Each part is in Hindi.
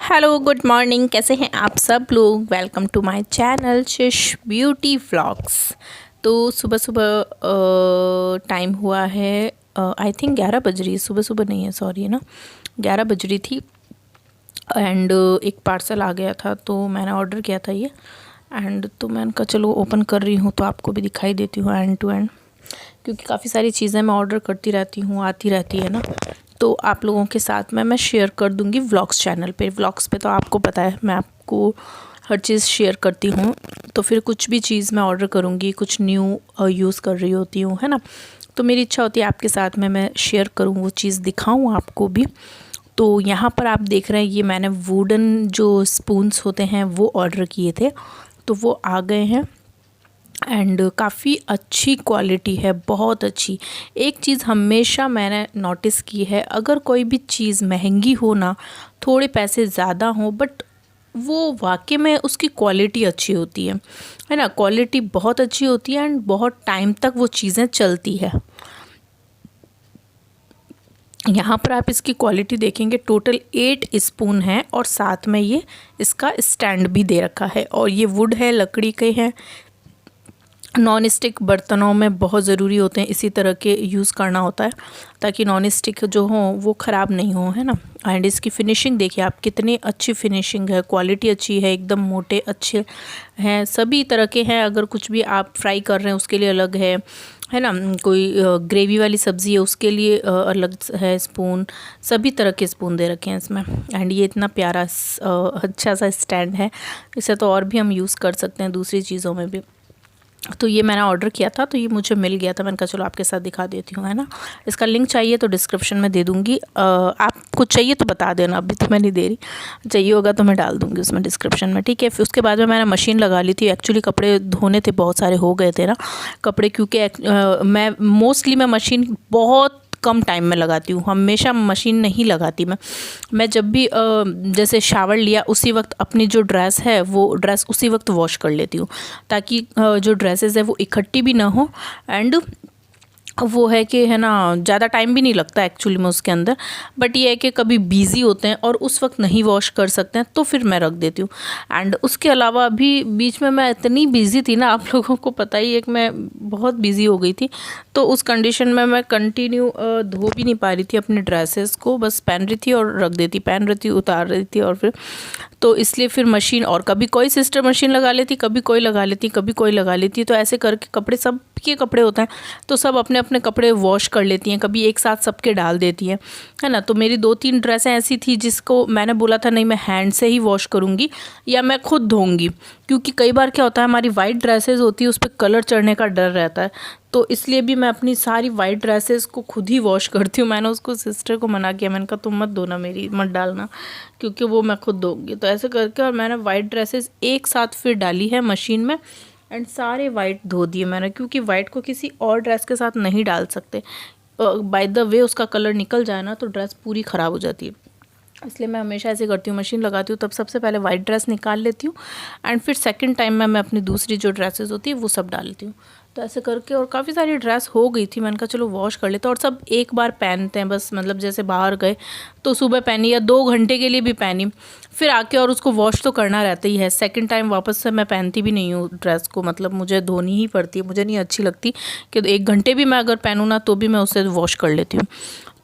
हेलो गुड मॉर्निंग, कैसे हैं आप सब लोग। वेलकम टू माय चैनल शिश ब्यूटी व्लॉग्स। तो सुबह सुबह टाइम हुआ है, आई थिंक 11 बज रही है। सुबह सुबह नहीं है, सॉरी, है ना, 11 बज रही थी। एंड एक पार्सल आ गया था, तो मैंने ऑर्डर किया था ये। एंड तो मैंने कहा चलो ओपन कर रही हूँ तो आपको भी दिखाई देती हूँ एंड टू एंड, क्योंकि काफ़ी सारी चीज़ें मैं ऑर्डर करती रहती हूँ, आती रहती है ना, तो आप लोगों के साथ में मैं शेयर कर दूँगी व्लॉग्स चैनल पे। व्लॉग्स पे तो आपको पता है मैं आपको हर चीज़ शेयर करती हूँ। तो फिर कुछ भी चीज़ मैं ऑर्डर करूँगी, कुछ न्यू यूज़ कर रही होती हूँ, है ना, तो मेरी इच्छा होती है आपके साथ में मैं शेयर करूँ, वो चीज़ दिखाऊँ आपको भी। तो यहाँ पर आप देख रहे हैं, ये मैंने वुडन जो स्पून्स होते हैं वो ऑर्डर किए थे, तो वो आ गए हैं। एंड काफ़ी अच्छी क्वालिटी है, बहुत अच्छी। एक चीज़ हमेशा मैंने नोटिस की है, अगर कोई भी चीज़ महंगी हो ना, थोड़े पैसे ज़्यादा हो, बट वो वाकई में उसकी क्वालिटी अच्छी होती है ना, क्वालिटी बहुत अच्छी होती है एंड बहुत टाइम तक वो चीज़ें चलती है। यहाँ पर आप इसकी क्वालिटी देखेंगे, टोटल 8 स्पून है और साथ में ये इसका स्टैंड भी दे रखा है। और ये वुड है, लकड़ी के हैं। नॉन स्टिक बर्तनों में बहुत ज़रूरी होते हैं, इसी तरह के यूज़ करना होता है ताकि नॉन स्टिक जो हो वो ख़राब नहीं हो, है ना। एंड इसकी फिनिशिंग देखिए आप, कितनी अच्छी फिनिशिंग है, क्वालिटी अच्छी है, एकदम मोटे अच्छे हैं, सभी तरह के हैं। अगर कुछ भी आप फ्राई कर रहे हैं उसके लिए अलग है ना, कोई ग्रेवी वाली सब्ज़ी है उसके लिए अलग है स्पून, सभी तरह के स्पून दे रखे हैं इसमें। एंड ये इतना प्यारा अच्छा सा स्टैंड है, इसे तो और भी हम यूज़ कर सकते हैं दूसरी चीज़ों में भी। तो ये मैंने ऑर्डर किया था, तो ये मुझे मिल गया था। मैंने कहा चलो आपके साथ दिखा देती हूँ, है ना। इसका लिंक चाहिए तो डिस्क्रिप्शन में दे दूँगी, आपको चाहिए तो बता देना, अभी तो मैं नहीं दे रही, चाहिए होगा तो मैं डाल दूँगी उसमें डिस्क्रिप्शन में, ठीक है। फिर उसके बाद में मैंने मशीन लगा ली थी। एक्चुअली कपड़े धोने थे, बहुत सारे हो गए थे ना कपड़े, क्योंकि मैं मोस्टली मशीन बहुत कम टाइम में लगाती हूँ, हमेशा मशीन नहीं लगाती मैं जब भी जैसे शावर लिया उसी वक्त अपनी जो ड्रेस है वो ड्रेस उसी वक्त वॉश कर लेती हूँ, ताकि जो ड्रेसेस है वो इकट्ठी भी ना हो। एंड वो है कि, है ना, ज़्यादा टाइम भी नहीं लगता एक्चुअली में उसके अंदर। बट ये है कि कभी बिज़ी होते हैं और उस वक्त नहीं वॉश कर सकते हैं तो फिर मैं रख देती हूँ। एंड उसके अलावा अभी बीच में मैं इतनी बिज़ी थी ना, आप लोगों को पता ही है कि मैं बहुत बिज़ी हो गई थी, तो उस कंडीशन में मैं कंटिन्यू धो भी नहीं पा रही थी अपने ड्रेसेस को, बस पहन रही थी और रख देती, पहन रही थी उतार रही थी, और फिर तो इसलिए फिर मशीन, और कभी कोई सिस्टर मशीन लगा लेती, कभी कोई लगा लेती, कभी कोई लगा लेती, तो ऐसे करके कपड़े, सब के कपड़े होते हैं तो सब अपने अपने कपड़े वॉश कर लेती हैं, कभी एक साथ सबके डाल देती हैं, है ना। तो मेरी 2-3 ड्रेसें ऐसी थी जिसको मैंने बोला था नहीं मैं हैंड से ही वॉश करूँगी या मैं खुद धोऊंगी, क्योंकि कई बार क्या होता है हमारी वाइट ड्रेसेस होती है उस पर कलर चढ़ने का डर रहता है, तो इसलिए भी मैं अपनी सारी वाइट ड्रेसेस को खुद ही वॉश करती हूँ। मैंने उसको सिस्टर को मना किया, मैंने कहा तुम मत धोना, मेरी मत डालना, क्योंकि वो मैं खुद धोऊंगी। तो ऐसे करके और मैंने वाइट ड्रेसेस एक साथ फिर डाली है मशीन में एंड सारे वाइट धो दिए मैंने, क्योंकि वाइट को किसी और ड्रेस के साथ नहीं डाल सकते। बाय द वे उसका कलर निकल जाए ना तो ड्रेस पूरी ख़राब हो जाती है, इसलिए मैं हमेशा ऐसे करती हूँ, मशीन लगाती हूँ तब सबसे पहले वाइट ड्रेस निकाल लेती हूँ एंड फिर सेकंड टाइम में मैं अपनी दूसरी जो ड्रेसेस होती है वो सब डालती हूँ। तो ऐसे करके, और काफ़ी सारी ड्रेस हो गई थी, मैंने कहा चलो वॉश कर लेते हैं, और सब एक बार पहनते हैं बस, मतलब जैसे बाहर गए तो सुबह पहनी या 2 घंटे के लिए भी पहनी, फिर आके और उसको वॉश तो करना रहता ही है। सेकंड टाइम वापस से मैं पहनती भी नहीं हूँ ड्रेस को, मतलब मुझे धोनी ही पड़ती है, मुझे नहीं अच्छी लगती कि 1 घंटे भी मैं अगर पहनूँ ना तो भी मैं उसे वॉश कर लेती हूँ।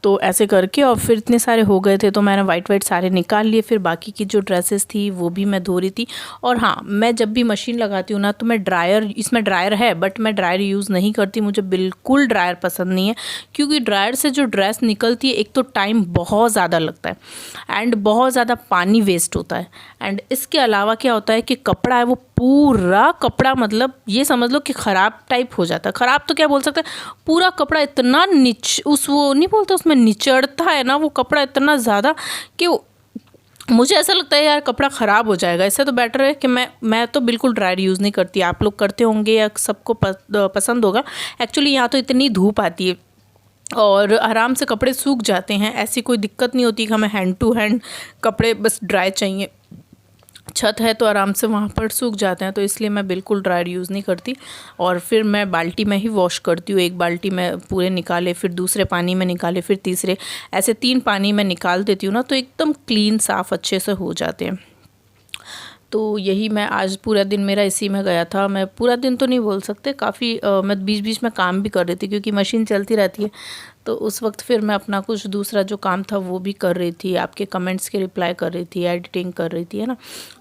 तो ऐसे करके, और फिर इतने सारे हो गए थे तो मैंने वाइट सारे निकाल लिए, फिर बाकी की जो ड्रेसेस थी वो भी मैं धो रही थी। और हाँ, मैं जब भी मशीन लगाती हूँ ना तो मैं ड्रायर, इसमें ड्रायर है बट मैं ड्रायर यूज़ नहीं करती, मुझे बिल्कुल ड्रायर पसंद नहीं है, क्योंकि ड्रायर से जो ड्रेस निकलती है एक तो टाइम बहुत ज़्यादा लगता है एंड बहुत ज़्यादा पानी वेस्ट होता है। एंड इसके अलावा क्या होता है कि कपड़ा है वो पूरा कपड़ा, मतलब ये समझ लो कि ख़राब टाइप हो जाता है, ख़राब तो क्या बोल सकते हैं, पूरा कपड़ा इतना वो नहीं बोलते उसमें निचड़ता है ना वो कपड़ा इतना ज़्यादा कि मुझे ऐसा लगता है यार कपड़ा ख़राब हो जाएगा। इससे तो बेटर है कि मैं तो बिल्कुल ड्रायर यूज़ नहीं करती, आप लोग करते होंगे या सबको पसंद होगा। एक्चुअली यहाँ तो इतनी धूप आती है और आराम से कपड़े सूख जाते हैं, ऐसी कोई दिक्कत नहीं होती कि हमें हैंड टू हैंड कपड़े बस ड्राई चाहिए। छत है तो आराम से वहाँ पर सूख जाते हैं, तो इसलिए मैं बिल्कुल ड्रायर यूज़ नहीं करती। और फिर मैं बाल्टी में ही वॉश करती हूँ। एक बाल्टी में पूरे निकाले, फिर दूसरे पानी में निकाले, फिर तीसरे, ऐसे 3 पानी में निकाल देती हूँ ना, तो एकदम क्लीन साफ़ अच्छे से हो जाते हैं। तो यही मैं आज पूरा दिन मेरा इसी में गया था। मैं पूरा दिन तो नहीं बोल सकते, काफ़ी मैं बीच बीच में काम भी कर रही थी क्योंकि मशीन चलती रहती है। तो उस वक्त फिर मैं अपना कुछ दूसरा जो काम था वो भी कर रही थी, आपके कमेंट्स के रिप्लाई कर रही थी, एडिटिंग कर रही थी, है ना,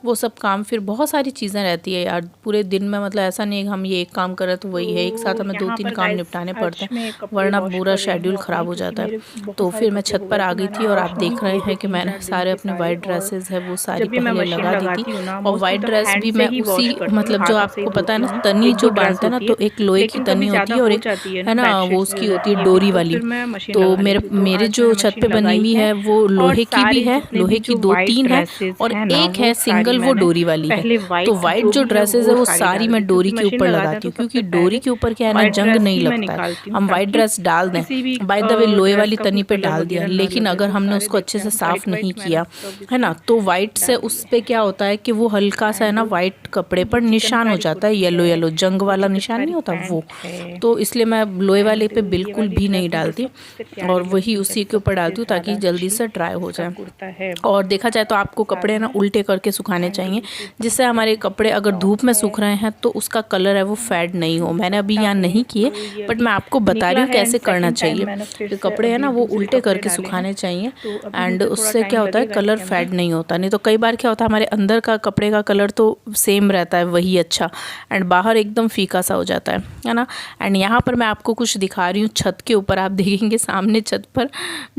वो सब काम। फिर बहुत सारी चीज़ें रहती है यार पूरे दिन में, मतलब ऐसा नहीं है हम ये एक काम कर रहे तो वही है, एक साथ हमें 2-3 काम निपटाने पड़ते हैं, वरना पूरा शेड्यूल ख़राब हो जाता है। तो फिर मैं छत पर आ गई थी और आप देख रहे हैं कि मैंने सारे अपने वाइट ड्रेसेस है वो सारी पहले लगा दी थी। और वाइट ड्रेस भी मैं उसी, मतलब जो आपको पता है ना, तनी जो बांधते हैं ना, तो एक लोहे की तनी होती है और एक है ना वो उसकी होती है डोरी वाली। तो मेरे जो छत पे बनी हुई है वो लोहे की भी है, लोहे की 2-3 है, और एक है सिंगल वो डोरी वाली है। तो वाइट जो ड्रेसेस है वो सारी मैं डोरी के ऊपर लगाती हूँ, क्योंकि डोरी के ऊपर क्या है ना, जंग नहीं लगता है। हम वाइट ड्रेस डाल दें, बाय द वे लोहे वाली तनी पे डाल दिया, लेकिन अगर हमने उसको अच्छे से साफ नहीं किया है ना, तो वाइट से उस पे क्या होता है कि वो हल्का सा है ना वाइट कपड़े पर निशान हो जाता है, येलो येलो जंग वाला निशान नहीं होता वो। तो इसलिए मैं लोहे वाले पे बिल्कुल भी नहीं डालती और वही उसी के ऊपर डालती हूँ ताकि जल्दी से ड्राई हो जाए। और देखा जाए तो आपको कपड़े ना उल्टे करके सुखाने चाहिए, जिससे हमारे कपड़े अगर धूप में सूख रहे हैं तो उसका कलर है वो फेड नहीं हो। मैंने अभी यहाँ नहीं किए, बट मैं आपको बता रही हूँ कैसे करना चाहिए। कपड़े है ना वो उल्टे करके सुखाने चाहिए, एंड उससे क्या होता है कलर फेड नहीं होता। नहीं तो कई बार क्या होता है हमारे अंदर का कपड़े का कलर तो सेम रहता है वही अच्छा, एंड बाहर एकदम फीका सा हो जाता है ना। एंड यहाँ पर मैं आपको कुछ दिखा रही हूँ छत के ऊपर। आप देखेंगे सामने छत पर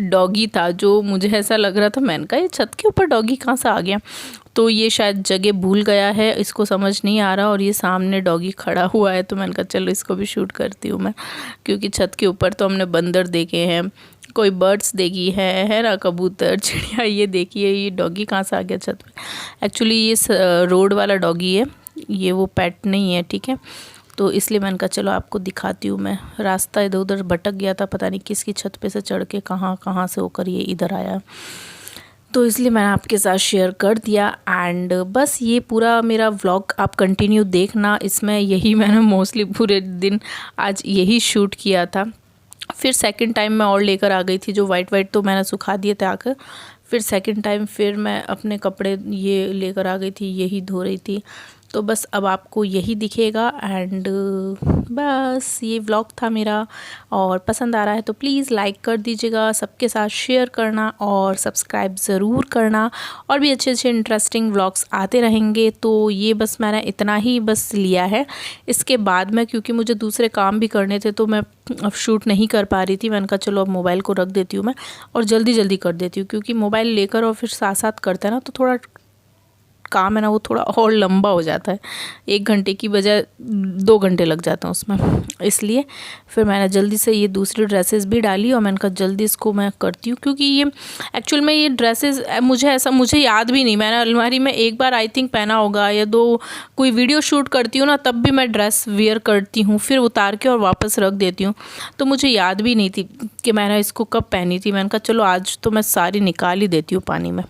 डॉगी था, जो मुझे ऐसा लग रहा था, मैंने कहा ये छत के ऊपर डॉगी कहाँ से आ गया। तो ये शायद जगह भूल गया है, इसको समझ नहीं आ रहा, और ये सामने डॉगी खड़ा हुआ है। तो मैंने कहा चलो इसको भी शूट करती हूँ मैं, क्योंकि छत के ऊपर तो हमने बंदर देखे हैं, कोई बर्ड्स देखी है ना, कबूतर, चिड़िया, ये देखिए ये डॉगी कहाँ से आ गया छत पे। एक्चुअली ये रोड वाला डॉगी है, ये वो पेट नहीं है, ठीक है। तो इसलिए मैंने कहा चलो आपको दिखाती हूँ मैं। रास्ता इधर उधर भटक गया था, पता नहीं किसकी छत पे से चढ़ के कहाँ से होकर ये इधर आया, तो इसलिए मैंने आपके साथ शेयर कर दिया। एंड बस ये पूरा मेरा व्लॉग आप कंटिन्यू देखना, इसमें यही मैंने मोस्टली पूरे दिन आज यही शूट किया था। फिर सेकंड टाइम मैं और लेकर आ गई थी, जो वाइट तो मैंने सुखा दिए थे आकर। फिर सेकंड टाइम फिर मैं अपने कपड़े ये लेकर आ गई थी, यही धो रही थी। तो बस अब आपको यही दिखेगा। एंड बस ये व्लॉग था मेरा, और पसंद आ रहा है तो प्लीज़ लाइक कर दीजिएगा, सबके साथ शेयर करना और सब्सक्राइब ज़रूर करना। और भी अच्छे अच्छे इंटरेस्टिंग व्लॉग्स आते रहेंगे। तो ये बस मैंने इतना ही बस लिया है। इसके बाद में क्योंकि मुझे दूसरे काम भी करने थे तो मैं अब शूट नहीं कर पा रही थी। मैंने कहा चलो अब मोबाइल को रख देती हूँ मैं और जल्दी कर देती हूँ, क्योंकि मोबाइल लेकर और फिर साथ साथ करते हैं ना तो थोड़ा काम है ना वो थोड़ा और लंबा हो जाता है, 1 घंटे की बजाय 2 घंटे लग जाते हैं उसमें। इसलिए फिर मैंने जल्दी से ये दूसरी ड्रेसेस भी डाली और मैंने कहा जल्दी इसको मैं करती हूँ, क्योंकि ये एक्चुअल में ये ड्रेसेस मुझे याद भी नहीं, मैंने अलमारी में एक बार आई थिंक पहना होगा या 2। कोई वीडियो शूट करती हूँ ना तब भी मैं ड्रेस वेयर करती हूँ, फिर उतार के और वापस रख देती हूँ। तो मुझे याद भी नहीं थी कि मैंने इसको कब पहनी थी। मैंने कहा चलो आज तो मैं सारी निकाल ही देती हूँ पानी में।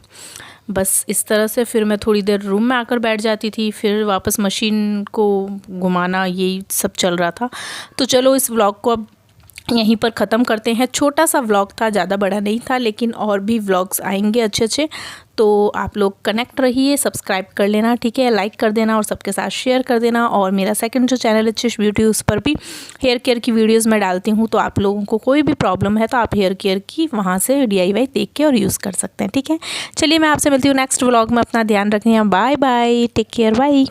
बस इस तरह से फिर मैं थोड़ी देर रूम में आकर बैठ जाती थी, फिर वापस मशीन को घुमाना, यही सब चल रहा था। तो चलो इस व्लॉग को अब यहीं पर ख़त्म करते हैं। छोटा सा व्लॉग था, ज़्यादा बड़ा नहीं था, लेकिन और भी व्लॉग्स आएंगे अच्छे। तो आप लोग कनेक्ट रहिए, सब्सक्राइब कर लेना, ठीक है, लाइक कर देना और सबके साथ शेयर कर देना। और मेरा सेकंड जो चैनल है चिश ब्यूटी, उस पर भी हेयर केयर की वीडियोस मैं डालती हूँ। तो आप लोगों को कोई भी प्रॉब्लम है तो आप हेयर केयर की वहाँ से DIY देख के और यूज़ कर सकते हैं, ठीक है। चलिए मैं आपसे मिलती हूँ नेक्स्ट व्लॉग में। अपना ध्यान रखें, bye bye, take care, bye.